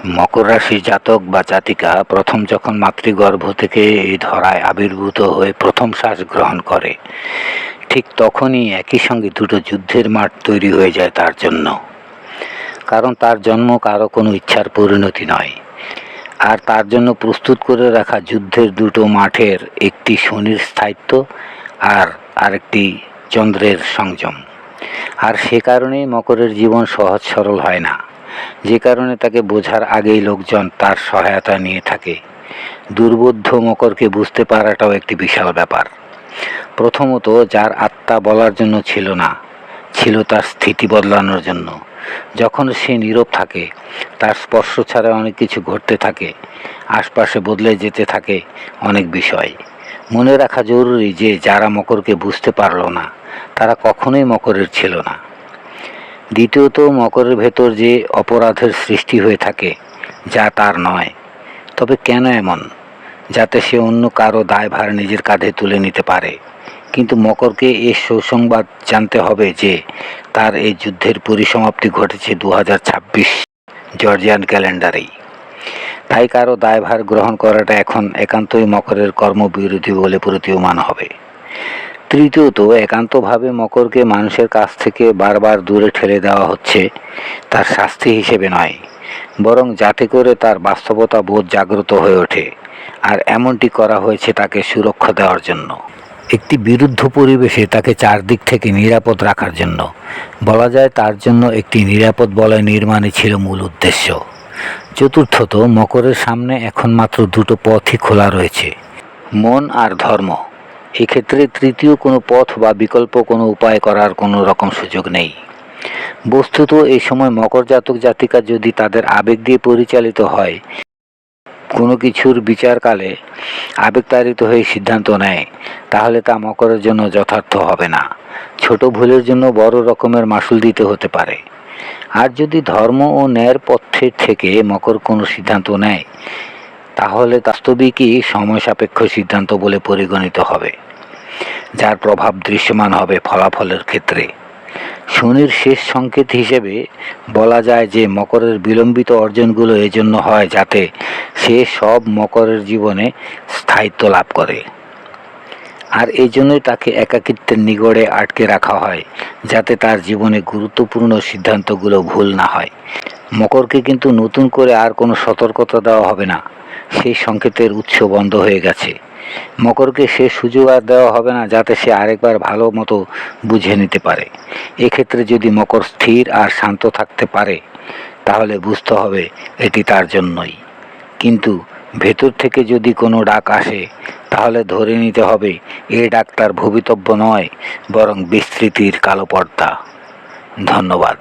মকর রাশি জাতক বা জাতিকা প্রথম যখন মাতৃগর্ভ থেকে এই ধরায় আবির্ভূত হয়ে প্রথম শ্বাস গ্রহণ করে, ঠিক তখনই একই সঙ্গে দুটো যুদ্ধের মাঠ তৈরি হয়ে যায় তার জন্য। কারণ তার জন্ম কারো কোনো ইচ্ছার পরিণতি নয়, আর তার জন্য প্রস্তুত করে রাখা যুদ্ধের দুটো মাঠের একটি শনির স্থায়িত্ব আর আরেকটি চন্দ্রের সংযম। আর সে কারণেই মকরের জীবন সহজ সরল হয় না, যে কারণে তাকে বোঝার আগেই লোকজন তার সহায়তা নিয়ে থাকে। দুর্বোধ্য মকরকে বুঝতে পারাটাও একটি বিশাল ব্যাপার। প্রথমত, যার আত্মা বলার জন্য ছিল না, ছিল তার স্থিতি বদলানোর জন্য। যখন সে নীরব থাকে, তার স্পর্শ ছাড়া অনেক কিছু ঘটতে থাকে, আশপাশে বদলে যেতে থাকে অনেক বিষয়। মনে রাখা জরুরি যে যারা মকরকে বুঝতে পারল না, তারা কখনোই মকরের ছিল না। দ্বিতীয়ত, মকরের ভেতর যে অপরাধের সৃষ্টি হয়ে থাকে, যা তার নয়। তবে কেন এমন? যাতে সে অন্য কারো দায়ভার নিজের কাঁধে তুলে নিতে পারে। কিন্তু মকরকে এই সুসংবাদ জানতে হবে যে তার এই যুদ্ধের পরিসমাপ্তি ঘটেছে 2026 জর্জিয়ান ক্যালেন্ডারেই। তাই কারো দায়ভার গ্রহণ করাটা এখন একান্তই মকরের কর্মবিরোধী বলে প্রতীয়মান হবে। তৃতীয়ত, একান্তভাবে মকরকে মানুষের কাছ থেকে বারবার দূরে ঠেলে দেওয়া হচ্ছে তার শাস্তি হিসেবে নয়, বরং যাতে করে তার বাস্তবতা বোধ জাগ্রত হয়ে ওঠে। আর এমনটি করা হয়েছে তাকে সুরক্ষা দেওয়ার জন্য, একটি বিরুদ্ধ পরিবেশে তাকে চারদিক থেকে নিরাপদ রাখার জন্য। বলা যায় তার জন্য একটি নিরাপদ বলয় নির্মাণই ছিল মূল উদ্দেশ্য। চতুর্থত, মকরের সামনে এখন মাত্র দুটো পথই খোলা রয়েছে, মন আর ধর্ম। এক্ষেত্রে তৃতীয় কোনো পথ বা বিকল্প কোনো উপায় করার কোনো রকম সুযোগ নেই। বস্তুত এই সময় মকর জাতক জাতিকা যদি তাদের আবেগ দিয়ে পরিচালিত হয়, কোনো কিছুর বিচারকালে আবেগতাড়িত হয়ে সিদ্ধান্ত নেয়, তাহলে তা মকরের জন্য যথার্থ হবে না। ছোট ভুলের জন্য বড় রকমের মাসুল দিতে হতে পারে। আর যদি ধর্ম ও ন্যায়ের পথে থেকে মকর কোনো সিদ্ধান্ত নেয়, তাহলে বাস্তবিকই সময় সাপেক্ষ সিদ্ধান্ত বলে পরিগণিত হবে, যার প্রভাব দৃশ্যমান হবে ফলাফলের ক্ষেত্রে। শনির শেষ সংকেত হিসেবে বলা যায় যে মকরের বিলম্বিত অর্জনগুলো এজন্য হয় যাতে সে সব মকরের জীবনে স্থায়িত্ব লাভ করে। আর এই জন্যই তাকে একাকিত্বের নিগড়ে আটকে রাখা হয়, যাতে তার জীবনে গুরুত্বপূর্ণ সিদ্ধান্তগুলো ভুল না হয়। মকরকে কিন্তু নতুন করে আর কোনো সতর্কতা দেওয়া হবে না, সেই সংকেতের উৎস বন্ধ হয়ে গেছে। মকরকে সে সুযোগ আর দেওয়া হবে না যাতে সে আরেকবার ভালো মতো বুঝে নিতে পারে। এক্ষেত্রে যদি মকর স্থির আর শান্ত থাকতে পারে, তাহলে বুঝতে হবে এটি তার জন্যই। কিন্তু ভেতর থেকে যদি কোনো ডাক আসে, তাহলে ধরে নিতে হবে এ ডাক তার ভবিতব্য নয়, বরং বিস্তৃতির কালো পর্দা। ধন্যবাদ।